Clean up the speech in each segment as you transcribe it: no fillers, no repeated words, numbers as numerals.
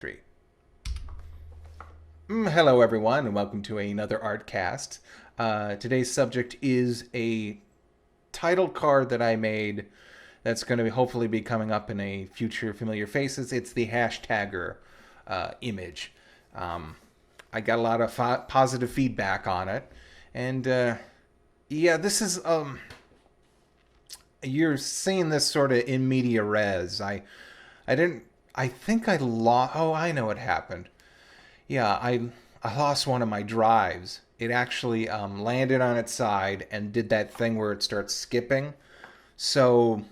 Three. Hello, everyone, and welcome to another Artcast. Today's subject is a title card that I made that's going to hopefully be coming up in a future Familiar Faces. It's the HashTagger image. I got a lot of positive feedback on it, and yeah, this is you're seeing this sort of in media res. I didn't. I think I lost. Oh, I know what happened. Yeah, I lost one of my drives. It actually landed on its side and did that thing where it starts skipping. So,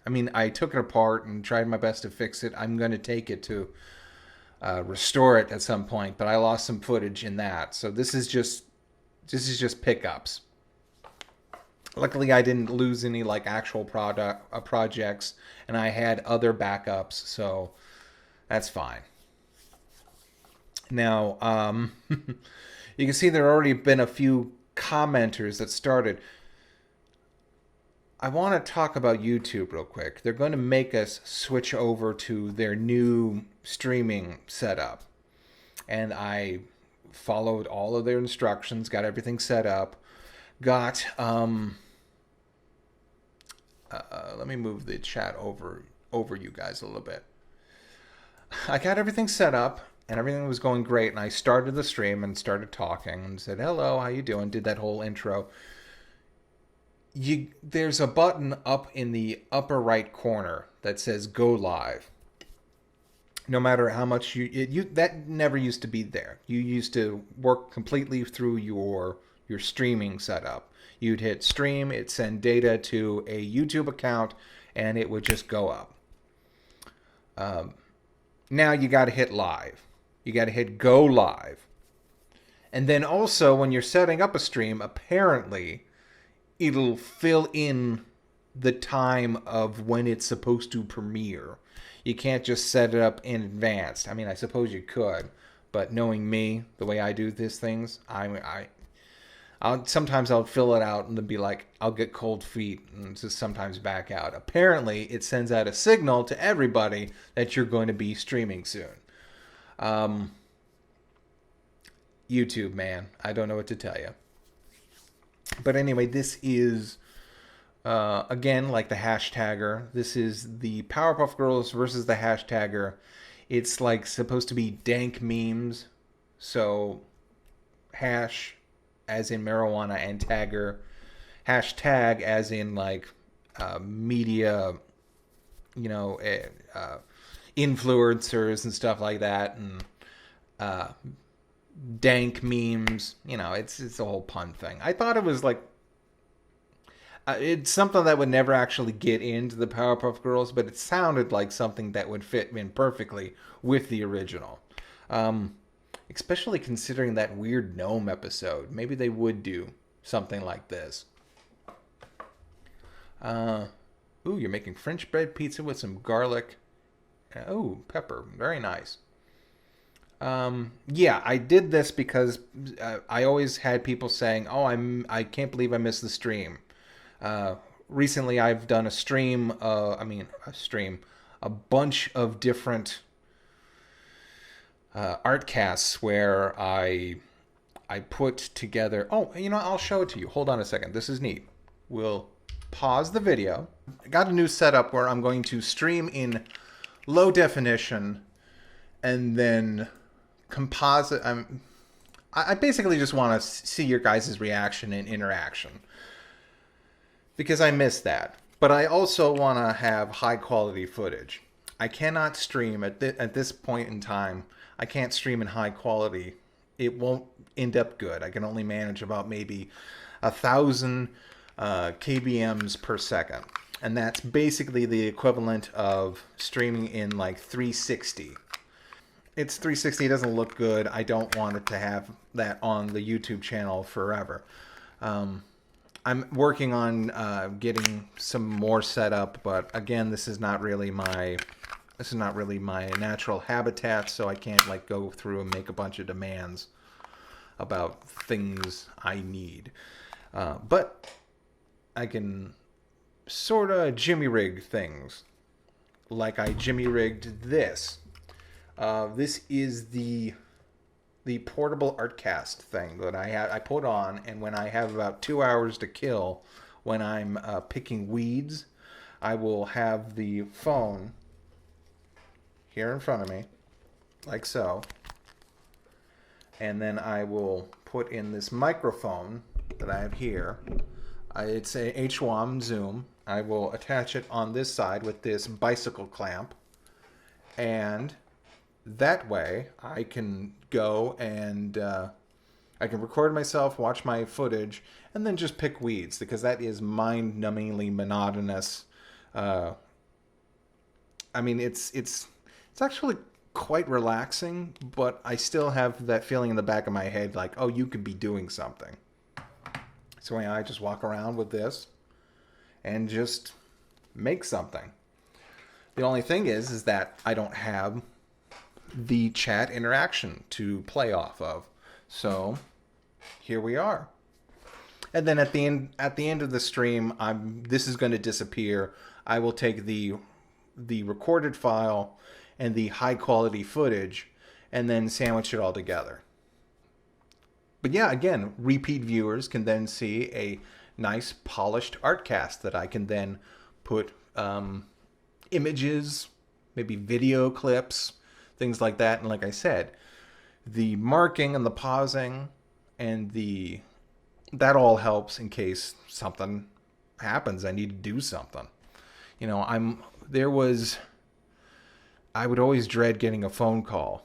I mean, I took it apart and tried my best to fix it. I'm going to take it to restore it at some point, but I lost some footage in that. So this is just pickups. Luckily, I didn't lose any like actual projects, and I had other backups, so that's fine. Now, you can see there already been a few commenters that started. I want to talk about YouTube real quick. They're going to make us switch over to their new streaming setup. And I followed all of their instructions, got everything set up, got, let me move the chat over you guys a little bit. I got everything set up and everything was going great, and I started the stream and started talking and said, hello, how you doing? Did that whole intro. There's a button up in the upper right corner that says go live. No matter how much that never used to be there. You used to work completely through your streaming setup. You'd hit stream, it'd send data to a YouTube account, and it would just go up. Now you got to hit live. You got to hit go live. And then also when you're setting up a stream, apparently it'll fill in the time of when it's supposed to premiere. You can't just set it up in advance. I mean, I suppose you could, but knowing me, the way I do these things, sometimes I'll fill it out and then be like, I'll get cold feet and just sometimes back out. Apparently, it sends out a signal to everybody that you're going to be streaming soon. YouTube, man, I don't know what to tell you. But anyway, this is, again, like the HashTagger. This is the Powerpuff Girls versus the HashTagger. It's like supposed to be dank memes. So, hash as in marijuana and tagger. Hashtag as in like media, influencers and stuff like that. And dank memes. It's a whole pun thing. I thought it was like it's something that would never actually get into the Powerpuff Girls, but it sounded like something that would fit in perfectly with the original. Especially considering that weird gnome episode. Maybe they would do something like this. Ooh, you're making French bread pizza with some garlic. Oh, pepper. Very nice. Yeah, I did this because I always had people saying, "Oh, I can't believe I missed the stream." Recently, I've done a stream. A bunch of different Artcasts where I put together. Oh, I'll show it to you. Hold on a second. This is neat. We'll pause the video. I got a new setup where I'm going to stream in low definition and then composite. I basically just want to see your guys' reaction and interaction because I miss that. But I also want to have high quality footage. I cannot stream at this point in time. I can't stream in high quality. It won't end up good. I can only manage about maybe 1,000 kbms per second. And that's basically the equivalent of streaming in like 360. It's 360, it doesn't look good. I don't want it to have that on the YouTube channel forever. I'm working on getting some more set up, but again, this is not really my natural habitat, so I can't like go through and make a bunch of demands about things I need. But I can sort of jimmy rig things, like I jimmy rigged this. This is the portable Artcast thing that I put on, and when I have about 2 hours to kill, when I'm picking weeds, I will have the phone here in front of me, like so, and then I will put in this microphone that I have here. It's a H1 zoom. I will attach it on this side with this bicycle clamp, and that way I can go and I can record myself, watch my footage, and then just pick weeds, because that is mind-numbingly monotonous. I mean, it's actually quite relaxing, but I still have that feeling in the back of my head like, oh, you could be doing something. So I just walk around with this and just make something. The only thing is that I don't have the chat interaction to play off of. So here we are. And then at the end of the stream, this is going to disappear. I will take the recorded file and the high quality footage and then sandwich it all together. But yeah, again, repeat viewers can then see a nice polished Artcast that I can then put images, maybe video clips, things like that. And like I said, the marking and the pausing and that all helps in case something happens. I need to do something. You know, I would always dread getting a phone call.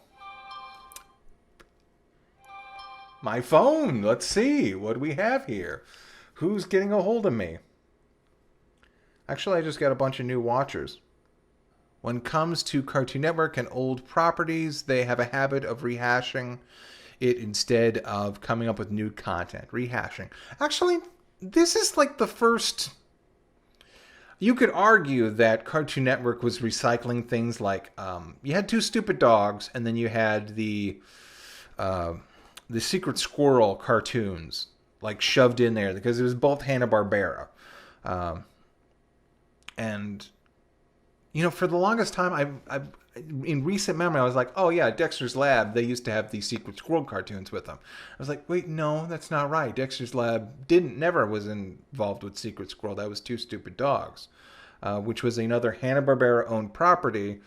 My phone. Let's see. What do we have here? Who's getting a hold of me? Actually, I just got a bunch of new watchers. When it comes to Cartoon Network and old properties, they have a habit of rehashing it instead of coming up with new content. Rehashing. Actually, this is like the first... You could argue that Cartoon Network was recycling things like... you had Two Stupid Dogs, and then you had the Secret Squirrel cartoons, like shoved in there, because it was both Hanna-Barbera. And... You know, for the longest time, I've in recent memory, I was like, oh yeah, Dexter's Lab, they used to have these Secret Squirrel cartoons with them. I was like, wait, no, that's not right. Dexter's Lab never was involved with Secret Squirrel. That was Two Stupid Dogs, which was another Hanna-Barbera owned property.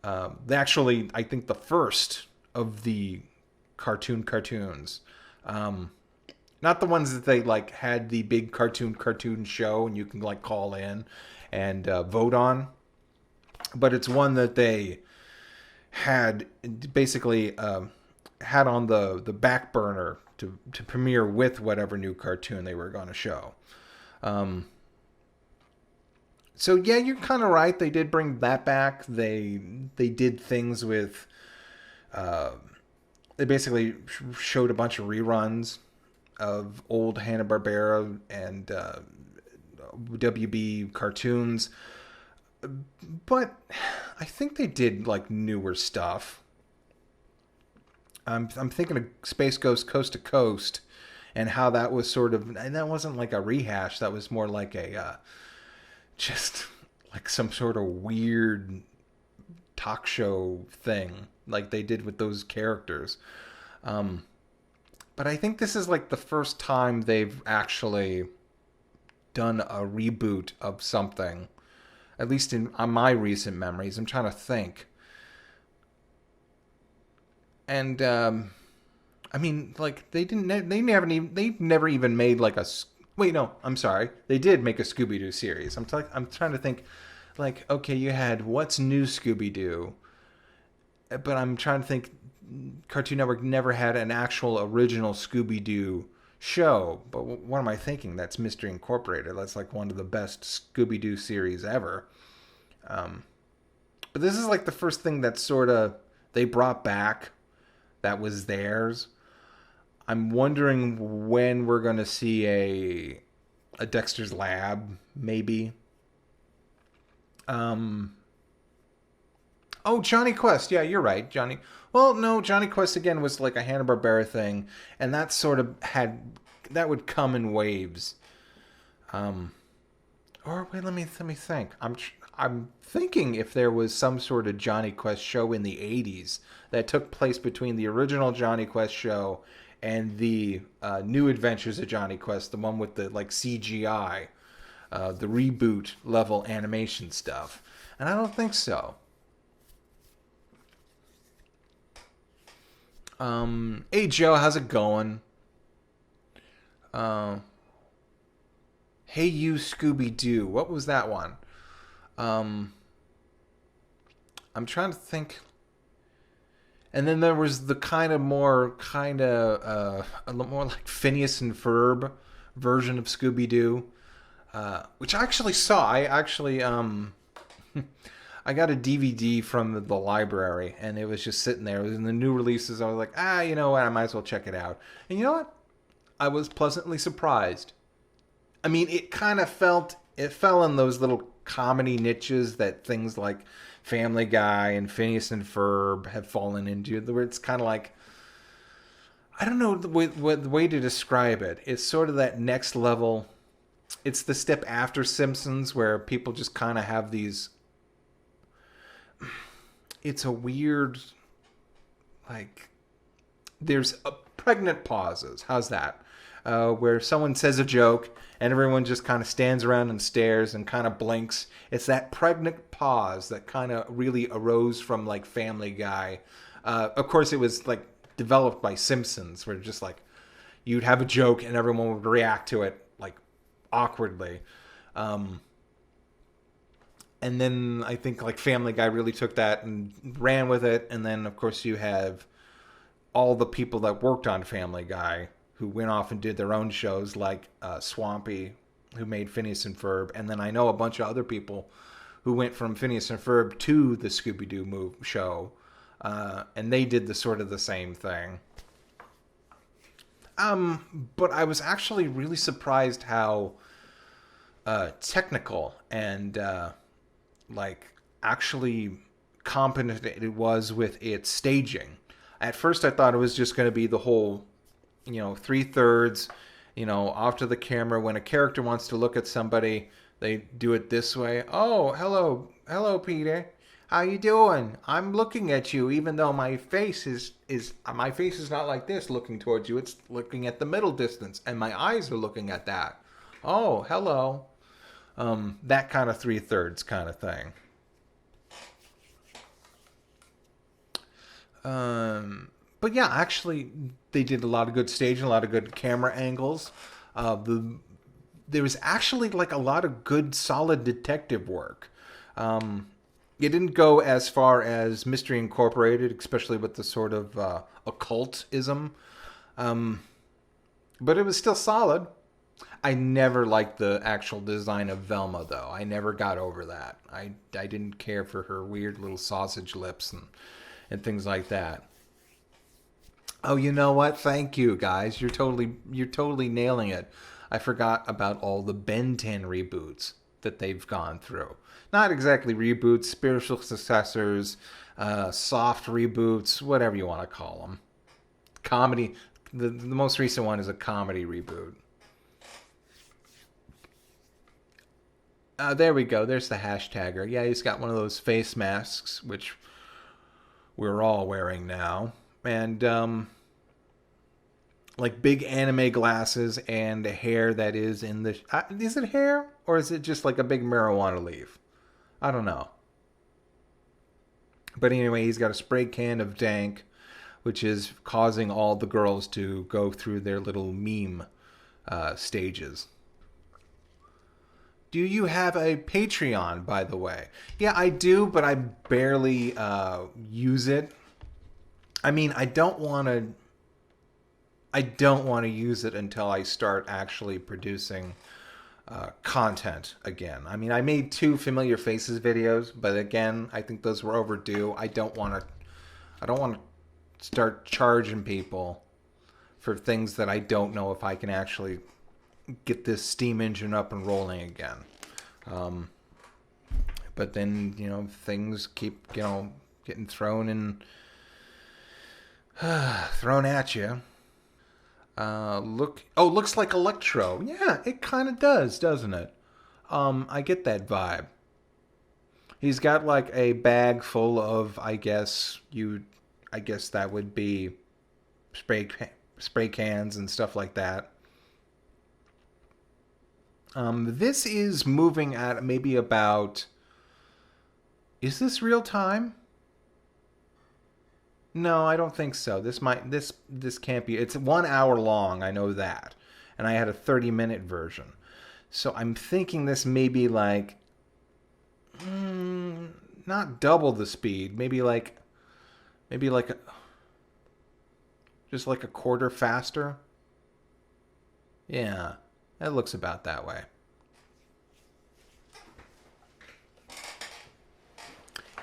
Actually, I think the first of the cartoons. Not the ones that they like had the big cartoon show and you can like call in and vote on. But it's one that they had basically had on the back burner to premiere with whatever new cartoon they were going to show. So yeah, you're kind of right. They did bring that back. They did things with... they basically showed a bunch of reruns of old Hanna-Barbera and WB cartoons. But I think they did like newer stuff. I'm thinking of Space Ghost Coast to Coast and how that was sort of, and that wasn't like a rehash. That was more like a just like some sort of weird talk show thing like they did with those characters. But I think this is like the first time they've actually done a reboot of something. At least on my recent memories. I'm trying to think. And, I mean, like, they never even made, like, wait, no, I'm sorry. They did make a Scooby-Doo series. I'm trying to think, like, okay, you had What's New Scooby-Doo? But I'm trying to think, Cartoon Network never had an actual original Scooby-Doo show. But what am I thinking? That's Mystery Incorporated. That's like one of the best Scooby-Doo series ever. But this is like the first thing that sort of they brought back that was theirs. I'm wondering when we're going to see a Dexter's Lab, maybe. Oh, Johnny Quest. Yeah, you're right, Johnny. Well, no, Johnny Quest again was like a Hanna-Barbera thing, and that sort of that would come in waves. Or wait, let me think. I'm thinking if there was some sort of Johnny Quest show in the 80s that took place between the original Johnny Quest show and the New Adventures of Johnny Quest, the one with the like CGI, the reboot level animation stuff. And I don't think so. Hey Joe, how's it going? Hey You Scooby-Doo. What was that one? I'm trying to think. And then there was the a little more like Phineas and Ferb version of Scooby-Doo, which I actually saw. I got a DVD from the library, and it was just sitting there. It was in the new releases. I was like, you know what? I might as well check it out. And you know what? I was pleasantly surprised. I mean, it fell in those little comedy niches that things like Family Guy and Phineas and Ferb have fallen into, where it's kind of like, I don't know the way to describe it. It's sort of that next level. It's the step after Simpsons, where people just kind of have these. It's a weird, like, there's pregnant pauses. How's that? Where someone says a joke and everyone just kind of stands around and stares and kind of blinks. It's that pregnant pause that kind of really arose from like Family Guy. Of course, it was like developed by Simpsons, where just like you'd have a joke and everyone would react to it like awkwardly. And then I think like Family Guy really took that and ran with it. And then of course you have all the people that worked on Family Guy who went off and did their own shows, like Swampy, who made Phineas and Ferb. And then I know a bunch of other people who went from Phineas and Ferb to the Scooby-Doo show. And they did the same thing. But I was actually really surprised how technical and actually competent it was with its staging. At first I thought it was just going to be the whole, 3/3, off to the camera. When a character wants to look at somebody, they do it this way. Oh, hello, Peter. How you doing? I'm looking at you, even though my face is not like this, looking towards you. It's looking at the middle distance, and my eyes are looking at that. Oh, hello. That kind of 3/3 kind of thing. But yeah, actually, they did a lot of good staging, a lot of good camera angles. There was actually like a lot of good, solid detective work. It didn't go as far as Mystery Incorporated, especially with the sort of occultism. But it was still solid. I never liked the actual design of Velma, though. I never got over that. I didn't care for her weird little sausage lips and things like that. Oh, you know what? Thank you, guys. You're totally nailing it. I forgot about all the Ben 10 reboots that they've gone through. Not exactly reboots, spiritual successors, soft reboots, whatever you want to call them. Comedy. The most recent one is a comedy reboot. There we go. There's the HashTagger. Yeah, he's got one of those face masks, which we're all wearing now. And like big anime glasses and hair that is in the... is it hair? Or is it just like a big marijuana leaf? I don't know. But anyway, he's got a spray can of dank, which is causing all the girls to go through their little meme stages. Do you have a Patreon, by the way? Yeah, I do, but I barely use it. I mean, I don't want to use it until I start actually producing content again. I mean, I made 2 Familiar Faces videos, but again, I think those were overdue. I don't want to start charging people for things that I don't know if I can actually get this steam engine up and rolling again. But then, things keep, getting thrown at you. Looks like Electro. Yeah, it kind of does, doesn't it? I get that vibe. He's got like a bag full of, I guess that would be spray spray cans and stuff like that. This is moving at maybe about. Is this real time? No, I don't think so. This can't be. It's 1 hour long. I know that, and I had a 30-minute version. So I'm thinking this may be like, not double the speed. Maybe like just like a quarter faster. Yeah, that looks about that way.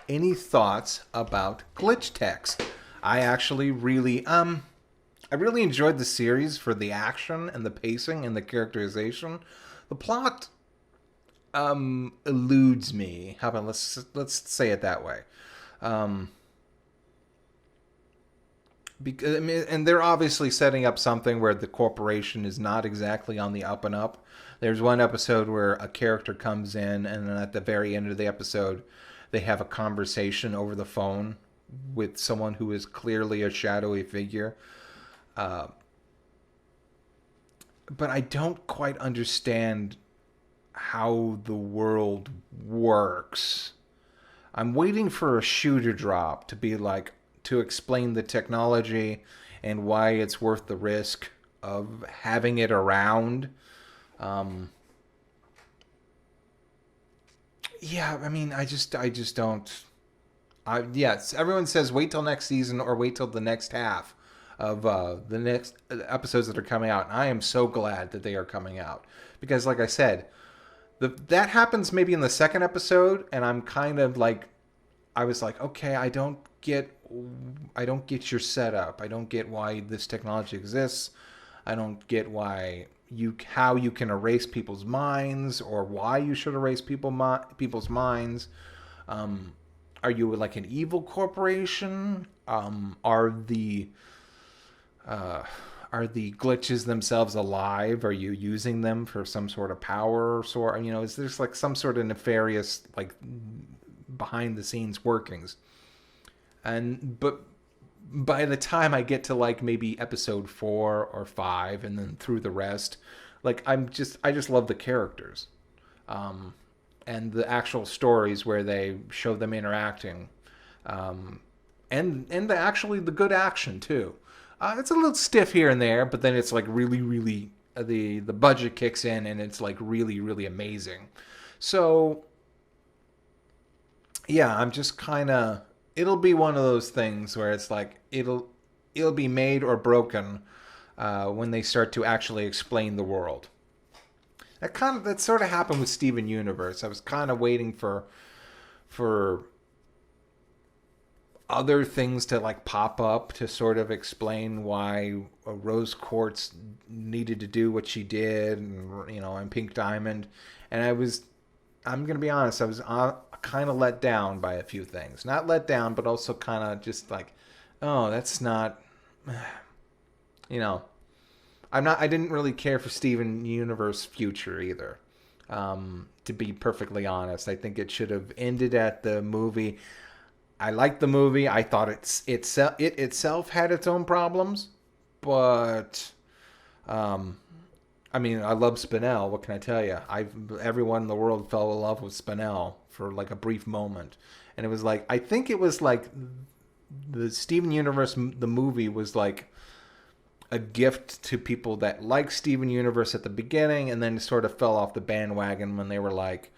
Any thoughts about glitch text? I actually I really enjoyed the series for the action and the pacing and the characterization. The plot eludes me. How about let's say it that way. Because, I mean, and they're obviously setting up something where the corporation is not exactly on the up and up. There's one episode where a character comes in, and then at the very end of the episode, they have a conversation over the phone with someone who is clearly a shadowy figure. But I don't quite understand how the world works. I'm waiting for a shoe to drop to be like, to explain the technology and why it's worth the risk of having it around. Yeah, I mean, I just don't. Yes, everyone says wait till next season or wait till the next half of the next episodes that are coming out. And I am so glad that they are coming out because, like I said, that happens maybe in the second episode, and I'm kind of like, I was like, okay, I don't get your setup. I don't get why this technology exists. I don't get how you can erase people's minds or why you should erase people's minds. Are you like an evil corporation? Are the glitches themselves alive? Are you using them for some sort of power? Is there like some sort of nefarious like behind the scenes workings? But by the time I get to like maybe episode 4 or 5 and then through the rest, like I just love the characters, and the actual stories where they show them interacting, and the good action too. It's a little stiff here and there, but then it's like really the budget kicks in and it's like really amazing. So yeah, I'm just kind of, it'll be one of those things where it's like it'll be made or broken when they start to actually explain the world. That sort of happened with Steven Universe. I was kind of waiting for other things to like pop up to sort of explain why Rose Quartz needed to do what she did, and Pink Diamond, and I'm gonna be honest, I was kind of let down by a few things. Not let down, but also kind of just like, oh, that's not, I didn't really care for Steven Universe future either. To be perfectly honest, I think it should have ended at the movie. I liked the movie. I thought it itself had its own problems, but I mean, I love Spinell. What can I tell you? Everyone in the world fell in love with Spinell for like a brief moment, and it was like, I think it was like the Steven Universe, the movie was like a gift to people that liked Steven Universe at the beginning, and then sort of fell off the bandwagon when they were like,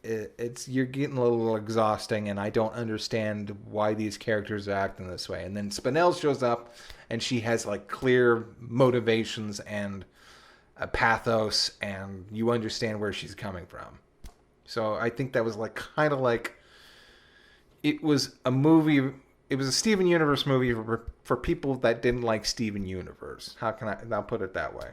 it's you're getting a little exhausting, and I don't understand why these characters are acting this way. And then Spinell shows up, and she has like clear motivations and a pathos, and you understand where she's coming from. So I think that was like kind of like, it was a movie. It was a Steven Universe movie for people that didn't like Steven Universe. I'll put it that way.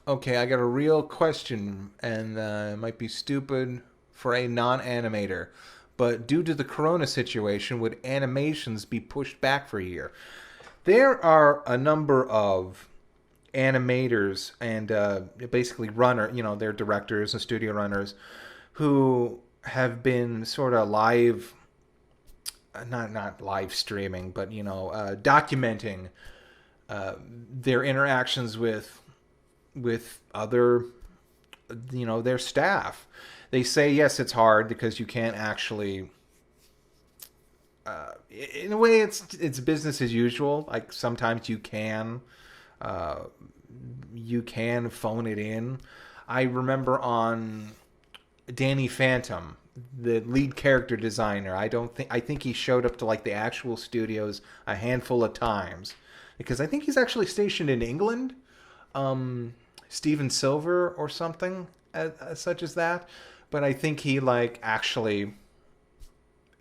Okay, I got a real question, and it might be stupid for a non-animator, but due to the corona situation, would animations be pushed back for a year? There are a number of animators and basically they're directors and studio runners who have been sort of live, not live streaming, but documenting their interactions with other, their staff. They say yes, it's hard because you can't actually. In a way, it's business as usual. Like sometimes uh, you can phone it in. I remember on Danny Phantom, the lead character designer. I think he showed up to like the actual studios a handful of times because I think he's actually stationed in England. Steven Silver or something such as that. But I think he like actually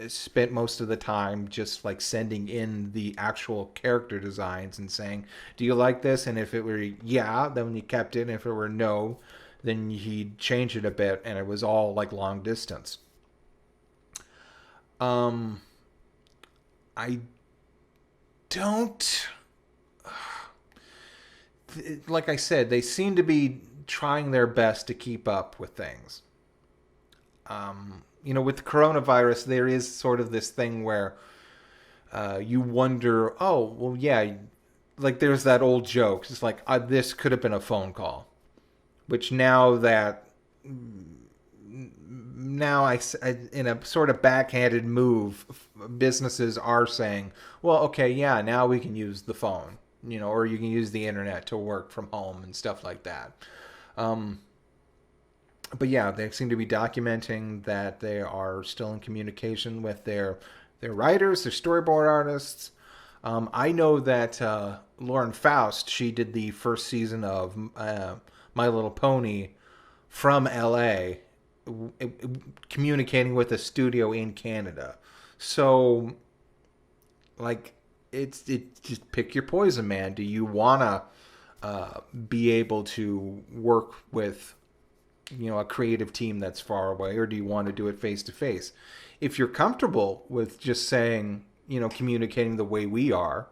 spent most of the time just like sending in the actual character designs and saying, "Do you like this?" And if it were yeah, then he kept it. And if it were no, then he'd change it a bit, and it was all like long distance. Um, I don't like I said, they seem to be trying their best to keep up with things. With the coronavirus, there is sort of this thing where you wonder, oh, well, yeah, like there's that old joke. It's like, this could have been a phone call, which now in a sort of backhanded move, businesses are saying, well, okay, yeah, now we can use the phone, or you can use the internet to work from home and stuff like that. Um, but yeah, they seem to be documenting that they are still in communication with their writers, their storyboard artists. I know that Lauren Faust, she did the first season of My Little Pony from LA, communicating with a studio in Canada. So, like, it just pick your poison, man. Do you wanna be able to work with a creative team that's far away, or do you want to do it face to face? If you're comfortable with just saying, communicating the way we are,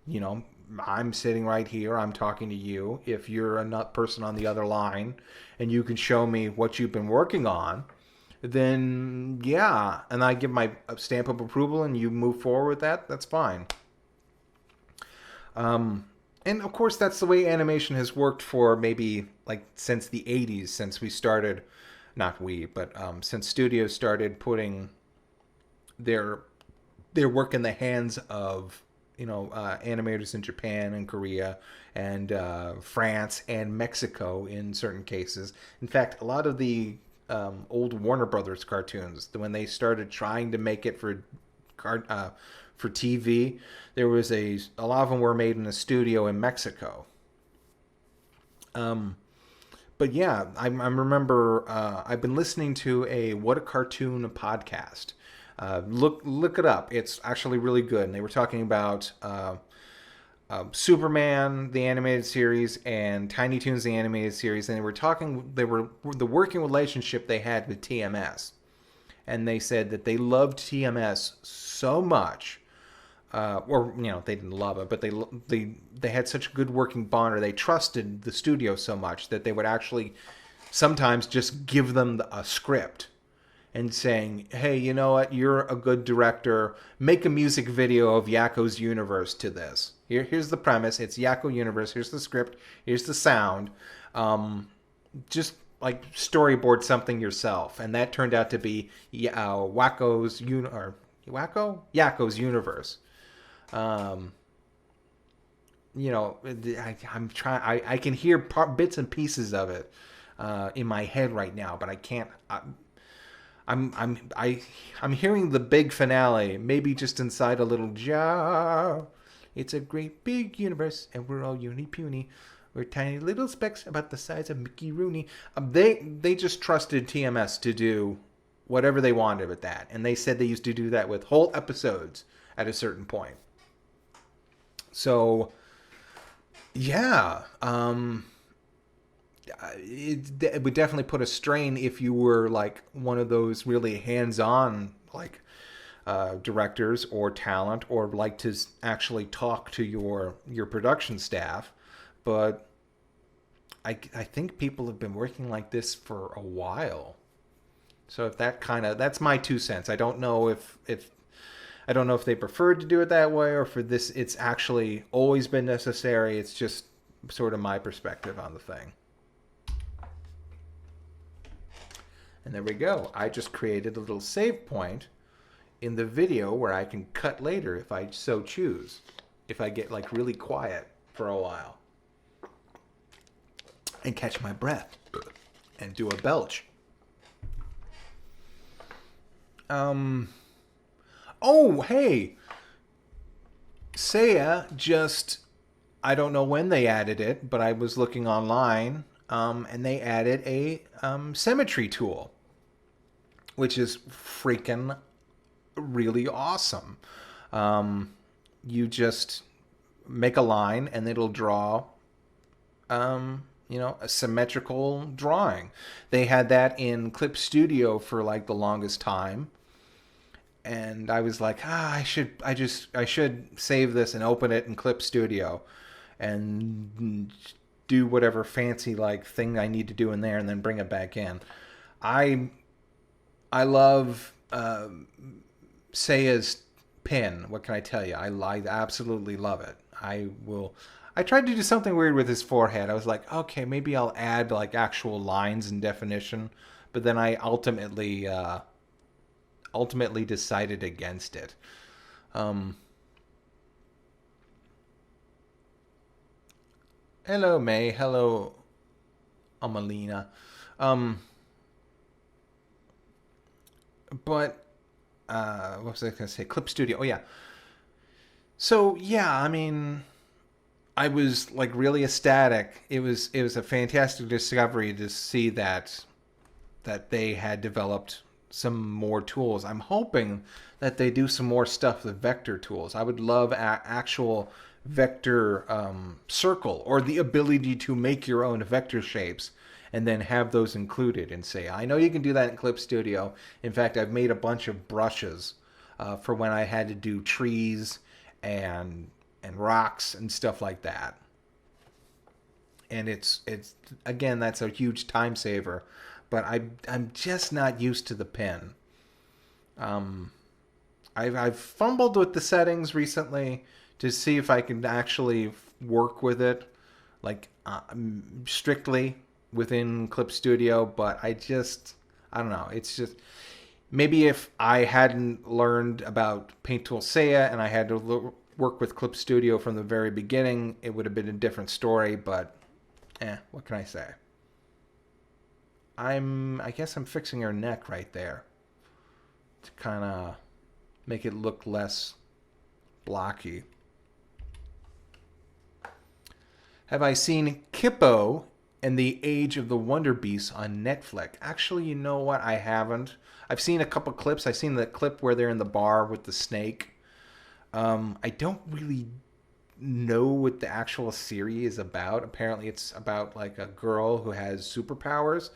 you know, I'm sitting right here, I'm talking to you. If you're a nut person on the other line and you can show me what you've been working on, then yeah, and I give my stamp of approval and you move forward with that, that's fine. And of course, that's the way animation has worked for maybe like since the 80s, since we started, not we, but since studios started putting their work in the hands of animators in Japan and Korea and France and Mexico in certain cases. In fact, a lot of the old Warner Brothers cartoons, when they started trying to make it for TV, there was a lot of them were made in a studio in Mexico. But yeah, I remember I've been listening to a What a Cartoon podcast. Look it up. It's actually really good. And they were talking about Superman, the animated series, and Tiny Toons, the animated series. And they were the working relationship they had with TMS. And they said that they loved TMS so much, or they didn't love it, but they had such a good working bond, or they trusted the studio so much that they would actually sometimes just give them a script and saying, hey, you know what, you're a good director, make a music video of Yakko's universe to this. Here's the premise, it's Yakko universe, here's the script, here's the sound. Just like storyboard something yourself. And that turned out to be Yakko's universe. I'm trying. I can hear bits and pieces of it in my head right now, but I can't. I'm hearing the big finale, maybe just inside a little jar. It's a great big universe, and we're all uni puny. We're tiny little specks about the size of Mickey Rooney. They just trusted TMS to do whatever they wanted with that, and they said they used to do that with whole episodes at a certain point. So, yeah, it would definitely put a strain if you were like one of those really hands-on like directors or talent, or like to actually talk to your production staff. But I think people have been working like this for a while. So if that's my 2 cents. I don't know if I don't know if they preferred to do it that way or for this it's actually always been necessary. It's just sort of my perspective on the thing. And there we go. I just created a little save point in the video where I can cut later if I so choose. If I get like really quiet for a while. And catch my breath. And do a belch. Oh, hey. Seiya just, I don't know when they added it, but I was looking online, and they added a Cemetry Tool, which is freaking really awesome. You just make a line, and it'll draw, a symmetrical drawing. They had that in Clip Studio for like the longest time. And I was like, I should save this and open it in Clip Studio and do whatever fancy like thing I need to do in there and then bring it back in. I love Seiya's pin. What can I tell you? I absolutely love it. I tried to do something weird with his forehead. I was like, okay, maybe I'll add like actual lines and definition, but then I ultimately decided against it. Hello, May. Hello, Amalina. But what was I going to say? Clip Studio. Oh, yeah. So, yeah, I mean, I was like really ecstatic. It was a fantastic discovery to see that they had developed some more tools. I'm hoping that they do some more stuff with vector tools. I would love actual vector circle or the ability to make your own vector shapes and then have those included and say, I know you can do that in Clip Studio. In fact, I've made a bunch of brushes for when I had to do trees and rocks and stuff like that. And it's again, that's a huge time saver. But I'm just not used to the pen. I've fumbled with the settings recently to see if I can actually work with it, like strictly within Clip Studio. But I don't know. It's just maybe if I hadn't learned about Paint Tool Seiya and I had to work with Clip Studio from the very beginning, it would have been a different story. But what can I say? I guess I'm fixing her neck right there to kind of make it look less blocky. Have I seen Kippo and the Age of the Wonder Beasts on Netflix? Actually, you know what? I haven't. I've seen a couple clips. I've seen the clip where they're in the bar with the snake. I don't really know what the actual series is about. Apparently, it's about like a girl who has superpowers.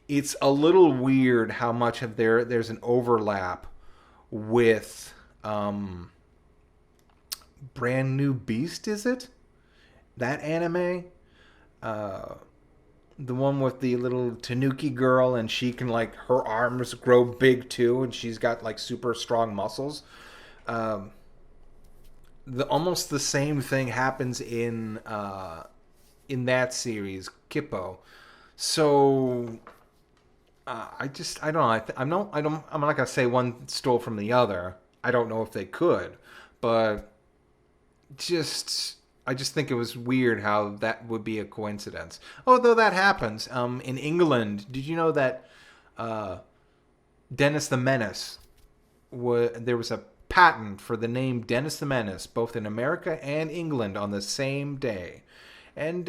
It's a little weird how much of there's an overlap with Brand New Beast, is it? That anime? The one with the little Tanuki girl and she can like, her arms grow big too and she's got like super strong muscles. Almost the same thing happens in that series, Kippo. So I don't know. I'm not gonna say one stole from the other. I don't know if they could, but I just think it was weird how that would be a coincidence. Although that happens in England. Did you know that Dennis the Menace there was a patent for the name Dennis the Menace both in America and England on the same day, and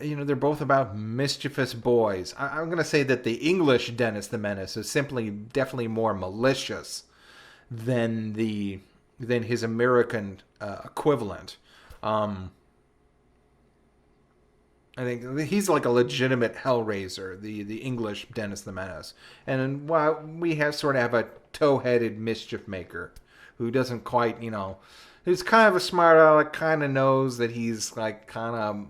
they're both about mischievous boys. I'm going to say that the English Dennis the Menace is definitely more malicious than his American equivalent. I think he's like a legitimate hellraiser, the English Dennis the Menace. And while we sort of have a toe-headed mischief maker who doesn't quite, who's kind of a smart aleck, kind of knows that he's like kind of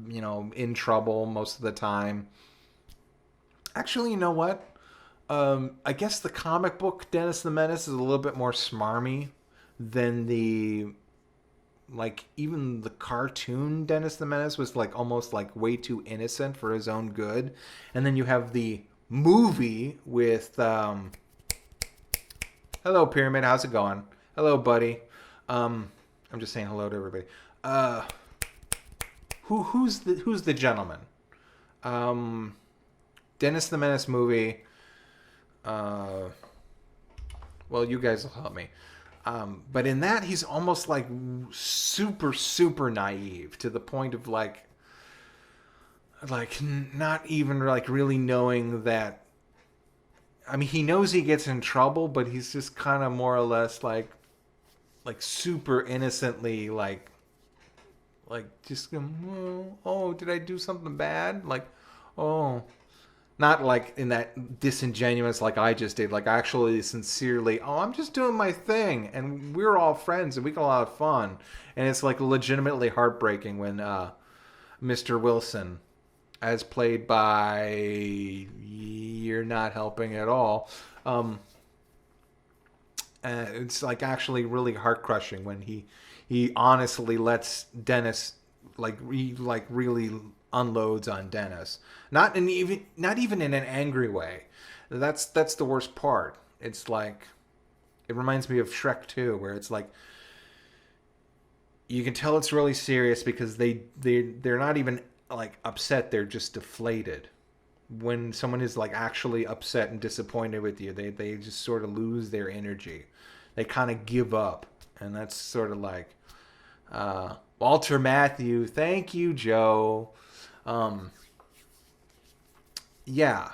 in trouble most of the time. Actually, you know what? I guess the comic book Dennis the Menace is a little bit more smarmy than even the cartoon Dennis the Menace was almost way too innocent for his own good. And then you have the movie with hello Pyramid, how's it going? Hello buddy. I'm just saying hello to everybody. Who's the gentleman? Dennis the Menace movie. Well, you guys will help me. But in that, he's almost super, super naive to the point of not even really knowing that. I mean, he knows he gets in trouble, but he's just kind of more or less super innocently just oh, did I do something bad? Oh. Not in that disingenuous I just did. Actually sincerely, oh, I'm just doing my thing. And we're all friends and we got a lot of fun. And it's legitimately heartbreaking when Mr. Wilson, as played by... You're not helping at all. It's actually really heart-crushing when he honestly lets Dennis really unloads on Dennis. Not even in an angry way. That's the worst part. It's it reminds me of Shrek 2, where it's you can tell it's really serious because they're not even upset, they're just deflated. When someone is actually upset and disappointed with you, they just sort of lose their energy. They kind of give up. And that's sort of Walter Matthau, thank you, Joe. Yeah,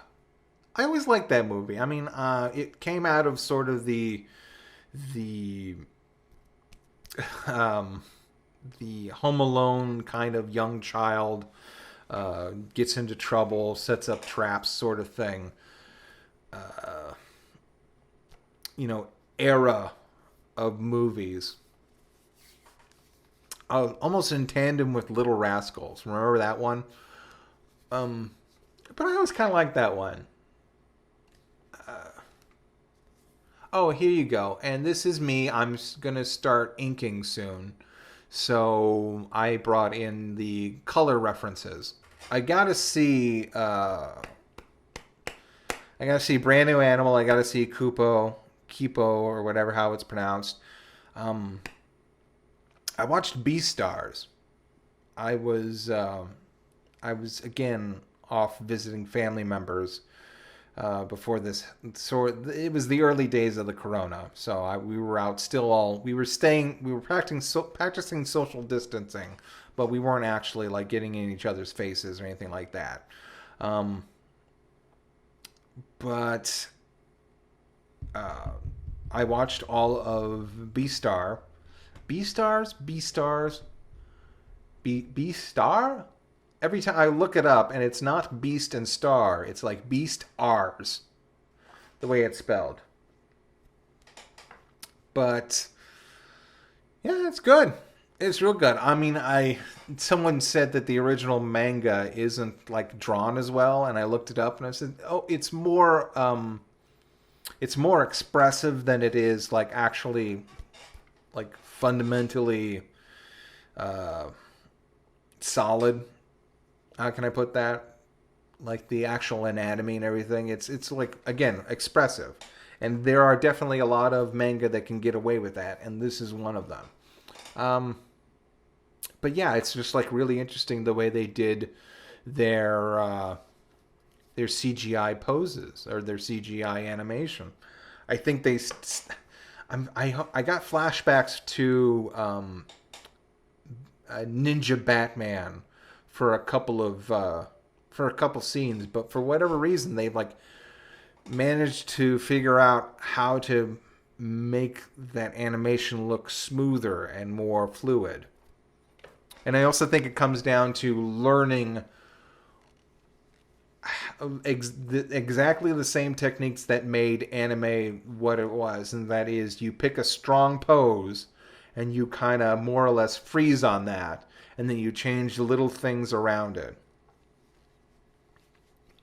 I always liked that movie. I mean, it came out of sort of the Home Alone kind of young child gets into trouble, sets up traps sort of thing. Era of movies. Almost in tandem with Little Rascals. Remember that one? But I always kind of like that one. Oh, here you go. And this is me. I'm going to start inking soon. So I brought in the color references. I got to see... I got to see Brand New Animal. I got to see Kipo, or whatever, how it's pronounced. I watched Beastars. I was again off visiting family members before this. So it was the early days of the corona. So we were out still we were practicing social distancing, but we weren't actually getting in each other's faces or anything like that. But I watched all of Beastar. Beastar? Every time I look it up, and it's not Beast and Star. It's Beastars, the way it's spelled. But yeah, it's good. It's real good. I mean, someone said that the original manga isn't drawn as well, and I looked it up and I said, oh, it's more expressive than it is actually fundamentally solid. How can I put that? The actual anatomy and everything. It's again, expressive. And there are definitely a lot of manga that can get away with that, and this is one of them. But yeah, it's just really interesting the way they did their CGI poses or their CGI animation. I think I got flashbacks to Ninja Batman for a couple scenes, but for whatever reason they've managed to figure out how to make that animation look smoother and more fluid. And I also think it comes down to learning exactly the same techniques that made anime what it was, and that is you pick a strong pose and you kind of more or less freeze on that, and then you change the little things around it.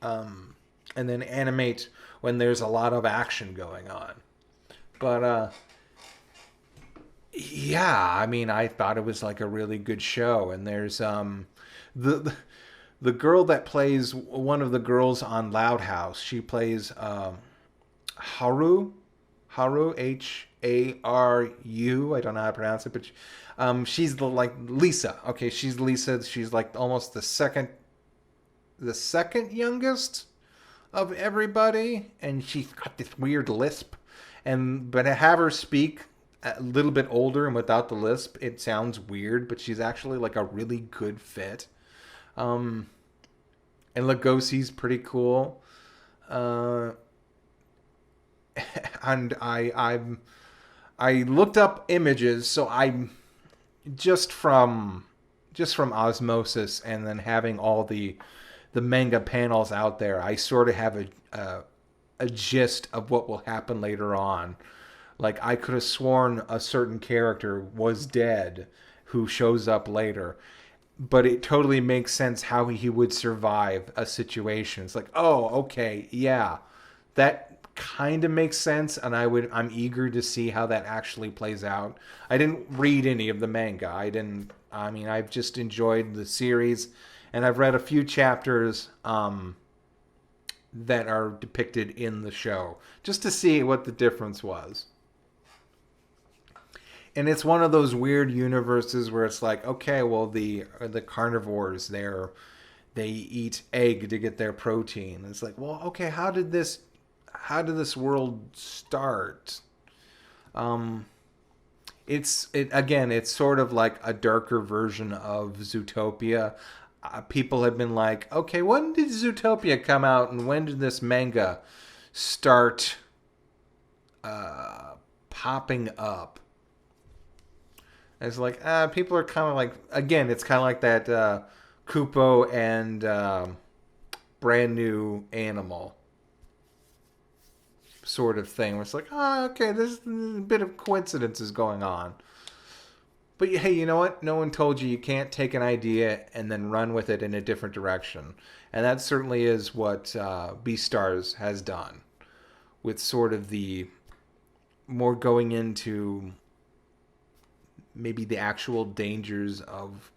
And then animate when there's a lot of action going on. But yeah, I mean, I thought it was like a really good show. And there's the girl that plays one of the girls on Loud House. She plays Haru, Haru. I don't know how to pronounce it, but she's the like Lisa. Okay, she's Lisa. She's like almost the second youngest of everybody, and she's got this weird lisp. But to have her speak a little bit older and without the lisp, it sounds weird, but she's actually like a really good fit. And Lugosi's pretty cool. And I looked up images, so I'm just from osmosis, and then having all the manga panels out there, I sort of have a gist of what will happen later on. Like, I could have sworn a certain character was dead who shows up later, but it totally makes sense how he would survive a situation. It's like, oh, okay, yeah, that kind of makes sense, and I'm eager to see how that actually plays out. I didn't read any of the manga. I've just enjoyed the series, and I've read a few chapters that are depicted in the show, just to see what the difference was. And it's one of those weird universes where it's like, okay, well, the carnivores, they eat egg to get their protein. It's like, well, okay, how did this world start? It's sort of like a darker version of Zootopia. People have been like, okay, when did Zootopia come out, and when did this manga start popping up? And it's like, people are kind of like, again, it's kind of like that Kupo and Brand New Animal sort of thing, where it's like, okay, there's a bit of coincidences going on. But hey, you know what? No one told you can't take an idea and then run with it in a different direction. And that certainly is what Beastars has done, with sort of the more going into maybe the actual dangers of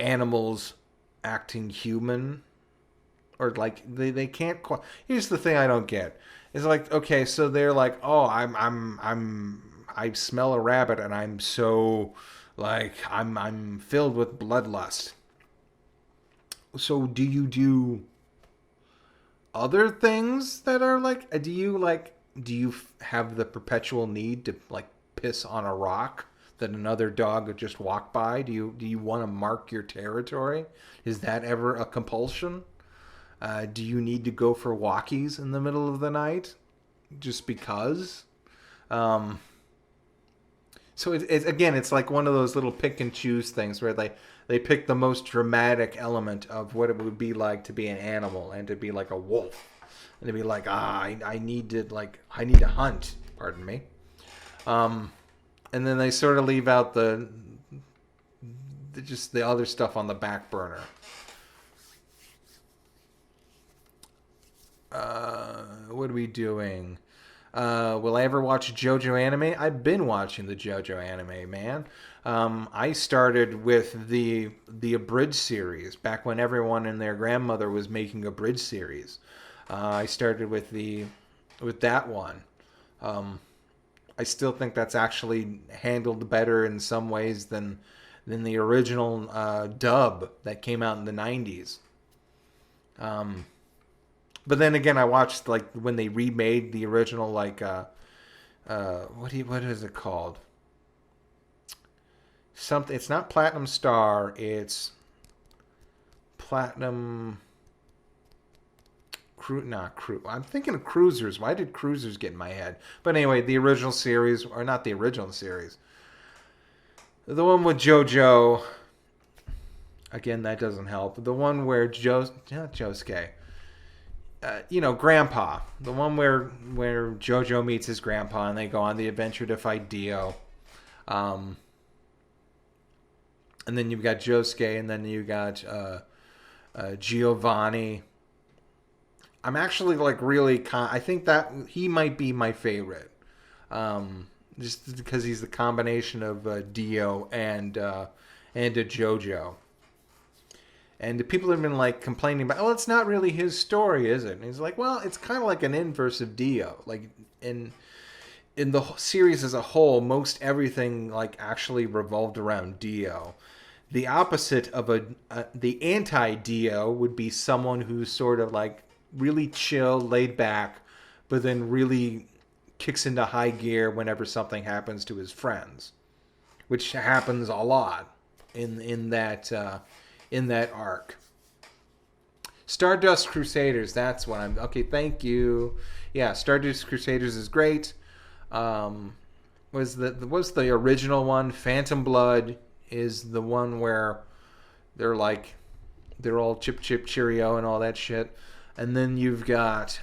animals acting human, or like they can't quite. Here's the thing I don't get. It's like, okay, so they're like, oh, I smell a rabbit and I'm so like I'm filled with bloodlust. So do you do other things that are like, do you have the perpetual need to like piss on a rock that another dog would just walk by? Do you want to mark your territory? Is that ever a compulsion? Do you need to go for walkies in the middle of the night just because? So it's like one of those little pick and choose things where they pick the most dramatic element of what it would be like to be an animal and to be like a wolf, and to be like, I need to hunt. Pardon me. And then they sort of leave out the other stuff on the back burner. What are we doing? Will I ever watch JoJo anime? I've been watching the JoJo anime, man. I started with the abridged series back when everyone and their grandmother was making abridged series. I started with that one. I still think that's actually handled better in some ways than the original dub that came out in the 90s. But then again, I watched like when they remade the original, like what is it called? Something. It's not Platinum Star. It's Platinum. I'm thinking of Cruisers. Why did Cruisers get in my head? But anyway, the original series, or not the original series, the one with JoJo. Again, that doesn't help. The one where Josuke. Grandpa. The one where JoJo meets his grandpa and they go on the adventure to fight Dio. And then you've got Josuke, and then you got Giovanni. I'm actually like really. I think that he might be my favorite, just because he's the combination of Dio and a JoJo. And the people have been like complaining about, oh, it's not really his story, is it? And he's like, well, it's kind of like an inverse of Dio. Like in the series as a whole, most everything like actually revolved around Dio. The opposite of the anti-Dio would be someone who's sort of like really chill, laid back, but then really kicks into high gear whenever something happens to his friends, which happens a lot in that arc. Stardust Crusaders, that's what I'm. Okay, thank you. Yeah, Stardust Crusaders is great. Was the original one? Phantom Blood is the one where they're all chip chip cheerio and all that shit. And then you've got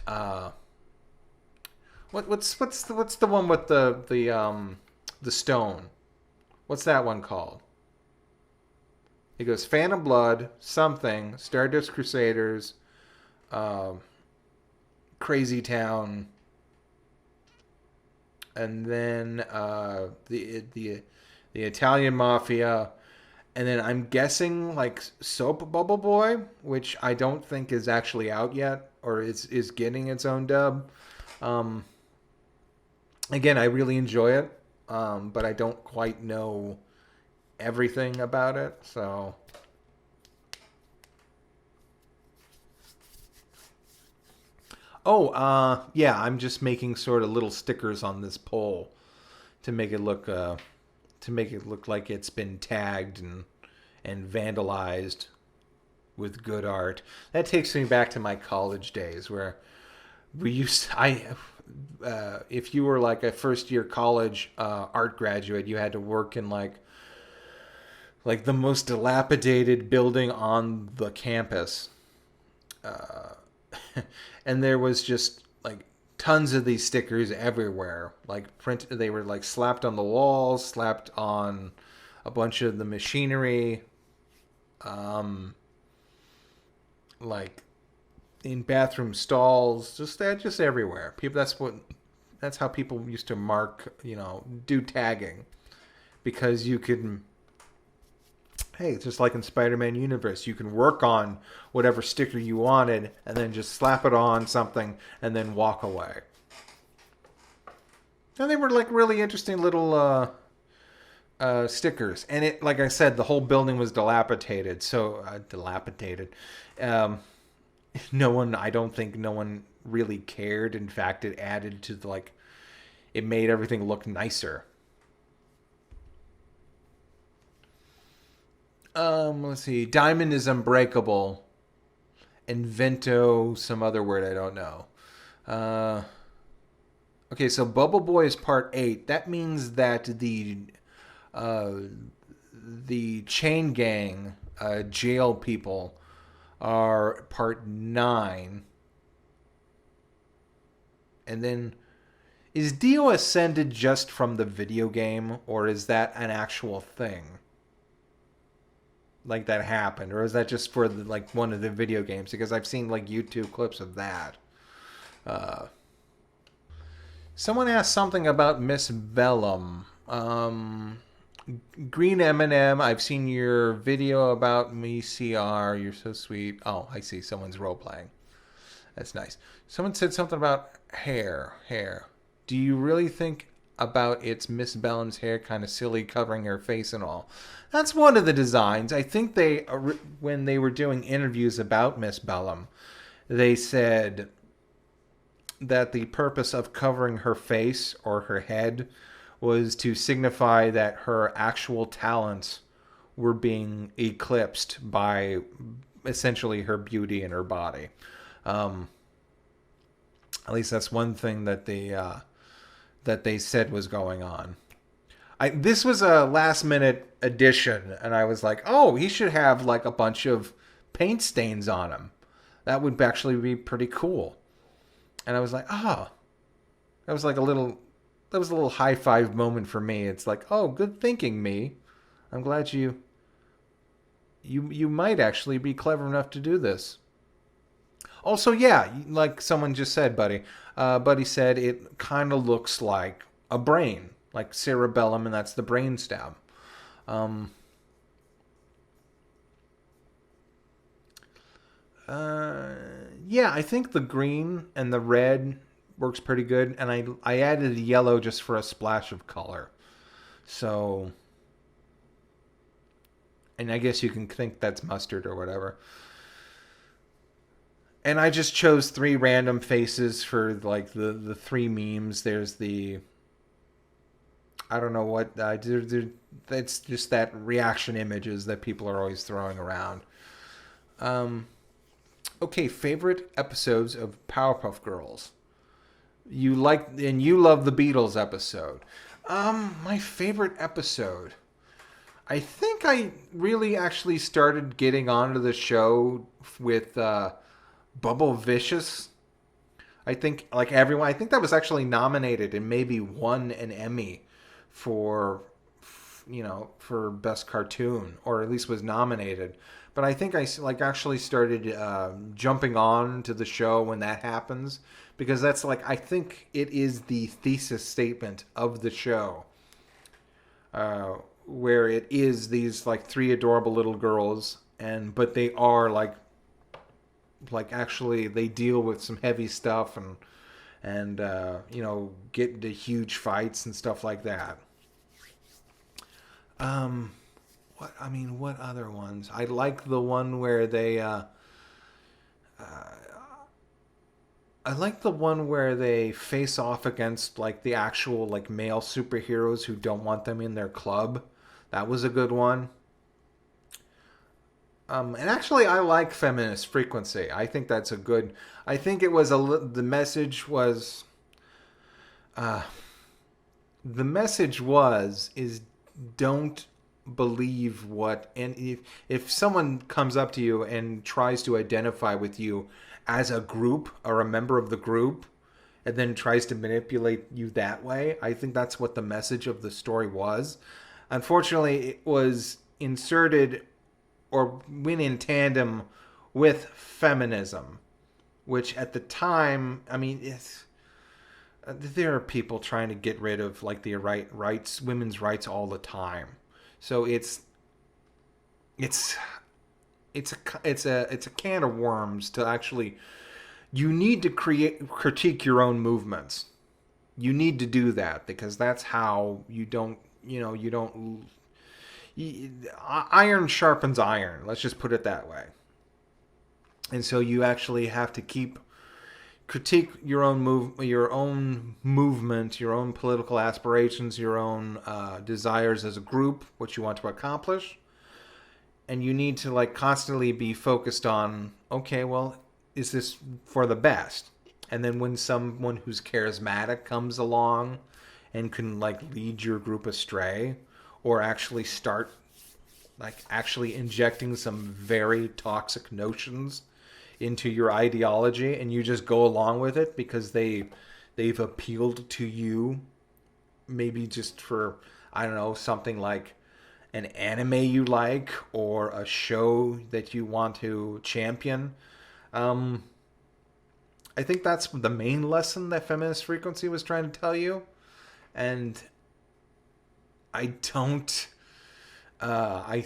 what's the one with the stone? What's that one called? It goes Phantom Blood, something, Stardust Crusaders, Crazy Town, and then the Italian Mafia, and then I'm guessing like Soap Bubble Boy, which I don't think is actually out yet or is getting its own dub. Again, I really enjoy it, but I don't quite know everything about it, so yeah, I'm just making sort of little stickers on this pole to make it look like it's been tagged and vandalized with good art. That takes me back to my college days where we used if you were like a first year college art graduate, you had to work in like the most dilapidated building on the campus. And there was just like tons of these stickers everywhere. Like they were like slapped on the walls, slapped on a bunch of the machinery, like in bathroom stalls, just everywhere. People, that's how people used to mark, do tagging, because you could. Hey, it's just like in Spider-Man universe. You can work on whatever sticker you wanted and then just slap it on something and then walk away. And they were like really interesting little stickers. And it, like I said, the whole building was dilapidated. So, dilapidated. I don't think no one really cared. In fact, it added to it made everything look nicer. Let's see. Diamond is unbreakable. Invento, some other word I don't know. Okay, so Bubble Boy is part 8. That means that the chain gang jail people are part 9. And then is Dio ascended just from the video game, or is that an actual thing? Like that happened, or is that just for one of the video games? Because I've seen like YouTube clips of that. Someone asked something about Miss Bellum. Green M&M, I've seen your video about me, CR. You're so sweet. Oh, I see. Someone's role playing. That's nice. Someone said something about hair. Do you really think about it's Miss Bellum's hair kind of silly, covering her face and all? That's one of the designs. I think when they were doing interviews about Miss Bellum, they said that the purpose of covering her face or her head was to signify that her actual talents were being eclipsed by essentially her beauty and her body. At least that's one thing that they said was going on. This was a last minute addition, and I was like, oh, he should have like a bunch of paint stains on him. That would actually be pretty cool. And I was like, oh, that was a little high five moment for me. It's like, oh, good thinking, me. I'm glad you you might actually be clever enough to do this. Also, yeah, like someone just said, buddy. Buddy said it kind of looks like a brain, like cerebellum, and that's the brainstem. Um, yeah, I think the green and the red works pretty good, and I added yellow just for a splash of color. So, and I guess you can think that's mustard or whatever. And I just chose 3 random faces for like the 3 memes. There's the I don't know what it's just that reaction images that people are always throwing around. Um, okay, favorite episodes of Powerpuff Girls. You love the Beatles episode. My favorite episode. I think I really actually started getting onto the show with Bubble Vicious. I think like everyone. I think that was actually nominated and maybe won an Emmy for for best cartoon, or at least was nominated. But I think I like actually started jumping on to the show when that happens, because that's like I think it is the thesis statement of the show, where it is these like 3 adorable little girls, and but they are like actually they deal with some heavy stuff and get into huge fights and stuff like that. What other ones? I like the one where I like the one where they face off against like the actual like male superheroes who don't want them in their club. That was a good one. And actually, I like feminist frequency. I think that's a good. I think it was the message was. Uh, the message is don't believe what, and if someone comes up to you and tries to identify with you as a group or a member of the group, and then tries to manipulate you that way, I think that's what the message of the story was. Unfortunately, it was inserted or went in tandem with feminism, which at the time, I mean, there are people trying to get rid of like the rights, women's rights all the time. So it's a can of worms to actually. You need to critique your own movements. You need to do that because that's how you don't. Iron sharpens iron. Let's just put it that way. And so you actually have to critique your own movement, your own political aspirations, your own desires as a group, what you want to accomplish, and you need to like constantly be focused on, okay, well, is this for the best? And then when someone who's charismatic comes along and can like lead your group astray, or actually start like actually injecting some very toxic notions into your ideology, and you just go along with it because they've appealed to you, maybe just for, I don't know, something like an anime you like or a show that you want to champion. I think that's the main lesson that feminist frequency was trying to tell you. And I don't I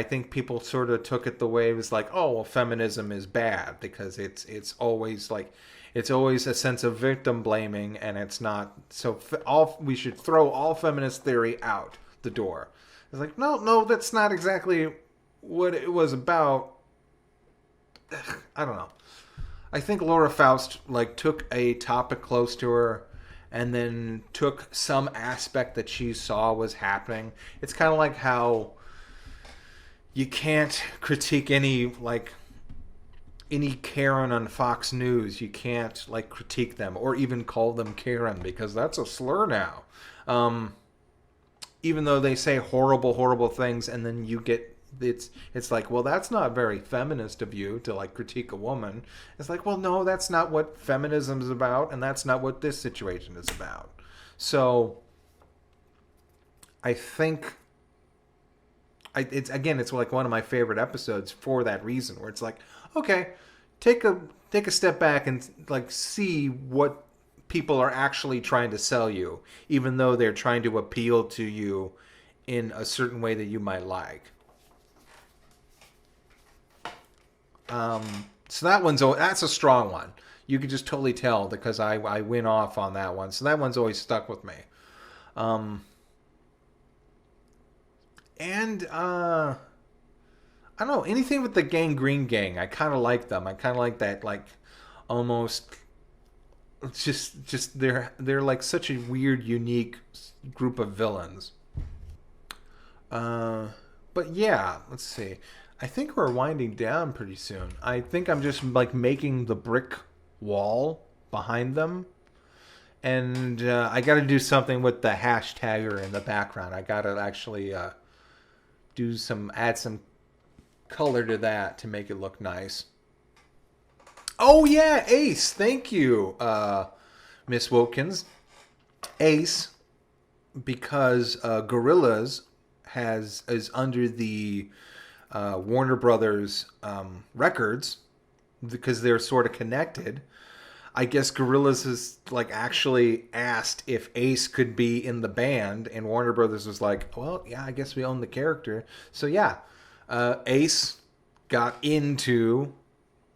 think people sort of took it the way it was like, oh, well, feminism is bad because it's always a sense of victim blaming, and it's not. So we should throw all feminist theory out the door. It's like, no, that's not exactly what it was about. I don't know. I think Laura Faust like took a topic close to her and then took some aspect that she saw was happening. It's kind of like how you can't critique any Karen on Fox News. You can't like critique them or even call them Karen because that's a slur now. Even though they say horrible things, and then you get it's like, well, that's not very feminist of you to like critique a woman. It's like, well, no, that's not what feminism is about, and that's not what this situation is about. So I think it's like one of my favorite episodes for that reason, where it's like, okay, take a step back and like see what people are actually trying to sell you, even though they're trying to appeal to you in a certain way that you might like. So that's a strong one. You could just totally tell because I went off on that one. So that one's always stuck with me. And I don't know, anything with the Gangrene Gang, I kind of like them. I kind of like that, like almost just they're like such a weird, unique group of villains. But yeah, let's see. I think we're winding down pretty soon. I think I'm just like making the brick wall behind them. And I got to do something with the HashTagger in the background. I got to actually add some color to that to make it look nice. Oh yeah, Ace. Thank you, Miss Wilkins. Ace, because Gorillaz is under the Warner Brothers records, because they're sort of connected. I guess Gorillaz has like actually asked if Ace could be in the band, and Warner Brothers was like, well, yeah, I guess we own the character. So yeah, Ace got into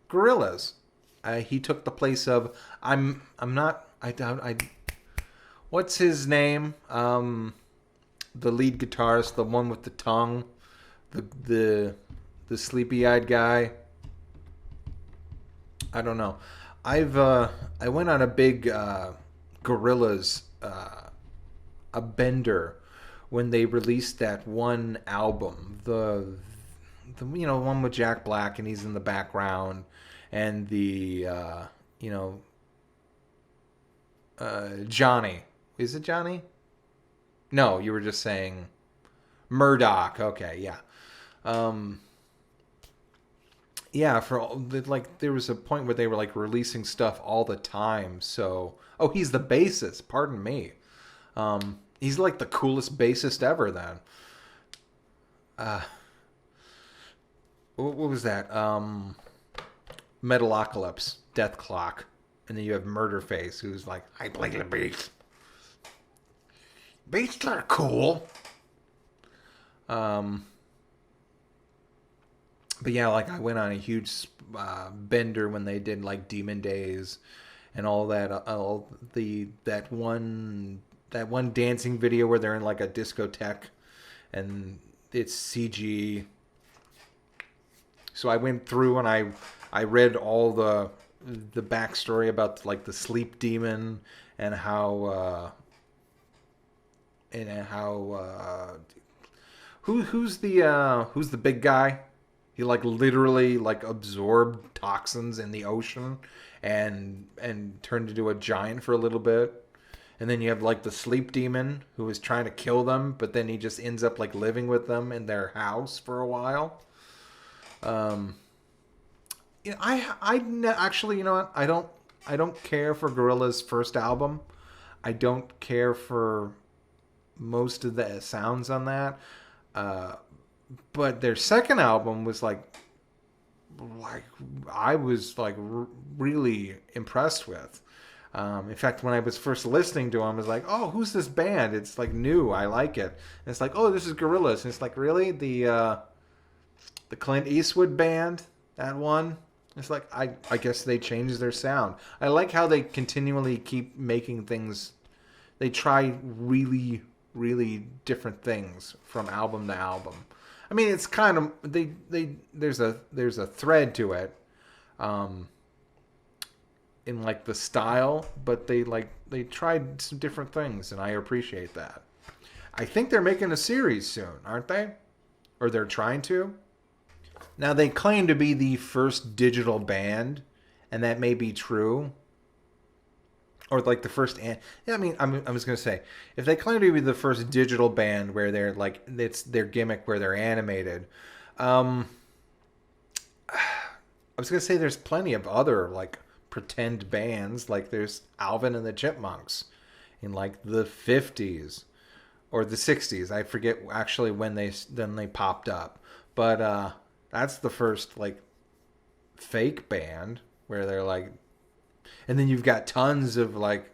Gorillaz. He took the place of what's his name? The lead guitarist, the one with the tongue, the sleepy-eyed guy. I don't know. I went on a big Gorillaz a bender when they released that one album, the one with Jack Black and he's in the background, and the Johnny. Is it Johnny? No, you were just saying Murdoch. Okay, yeah. Yeah, there was a point where they were like releasing stuff all the time. So, he's the bassist. Pardon me. He's like the coolest bassist ever. Then, what was that? Metalocalypse, Death Clock, and then you have Murderface, who's like, I play the bass. Bass are cool. But yeah, like I went on a huge bender when they did like Demon Days and all that. That one dancing video where they're in like a discotheque and it's CG. So I went through and I read all the backstory about like the sleep demon and how who's the big guy? He like literally like absorbed toxins in the ocean and turned into a giant for a little bit. And then you have like the sleep demon who is trying to kill them, but then he just ends up like living with them in their house for a while. Actually, you know what? I don't care for Gorillaz' first album. I don't care for most of the sounds on that. But their second album was like I was like really impressed with. In fact, when I was first listening to them, I was like, "Oh, who's this band? It's like new. I like it." And it's like, "Oh, this is Gorillaz." And it's like, "Really? The Clint Eastwood band? That one?" It's like I guess they changed their sound. I like how they continually keep making things. They try really, really different things from album to album. I mean, it's kind of there's a thread to it, in like the style, but they tried some different things, and I appreciate that. I think they're making a series soon, aren't they? Or they're trying to. Now they claim to be the first digital band, and that may be true. Or like the first, I mean, I was gonna say, if they claim to be the first digital band where they're like, it's their gimmick where they're animated. I was gonna say there's plenty of other like pretend bands, like there's Alvin and the Chipmunks in like the 50s. or the 60s. I forget actually when they popped up. But that's the first like fake band where they're like, and then you've got tons of like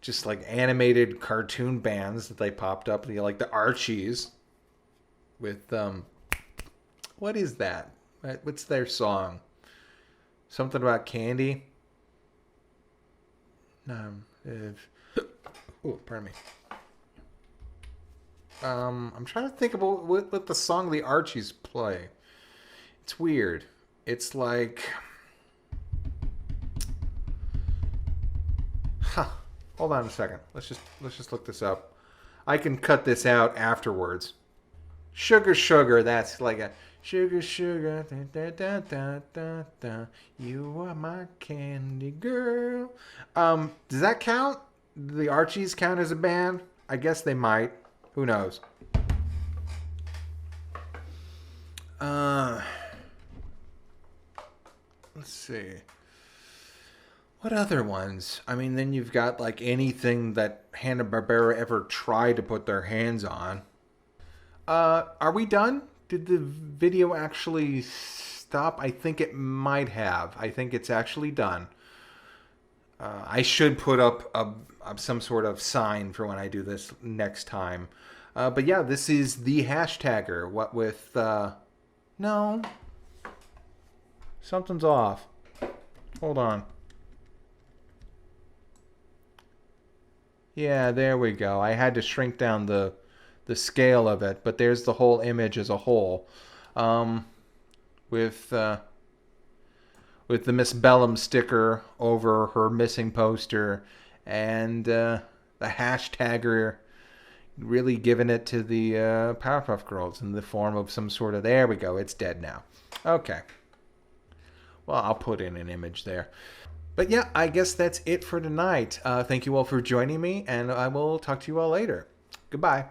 just like animated cartoon bands that they popped up. You know, like the Archies with what is that? What's their song? Something about candy. Oh, pardon me. I'm trying to think about what the song the Archies play. It's weird. It's like, hold on a second. Let's just look this up. I can cut this out afterwards. Sugar, sugar. That's like a sugar, sugar. Da, da, da, da, da. You are my candy girl. Does that count? The Archies count as a band? I guess they might. Who knows? Let's see. What other ones? I mean, then you've got like anything that Hanna-Barbera ever tried to put their hands on. Are we done? Did the video actually stop? I think it might have. I think it's actually done. I should put up some sort of sign for when I do this next time. But yeah, this is the HashTagger. What with... No. Something's off. Hold on. Yeah, there we go. I had to shrink down the scale of it, but there's the whole image as a whole. With the Miss Bellum sticker over her missing poster, and the HashTagger really giving it to the Powerpuff Girls in the form of some sort of... There we go. It's dead now. Okay. Well, I'll put in an image there. But yeah, I guess that's it for tonight. Thank you all for joining me, and I will talk to you all later. Goodbye.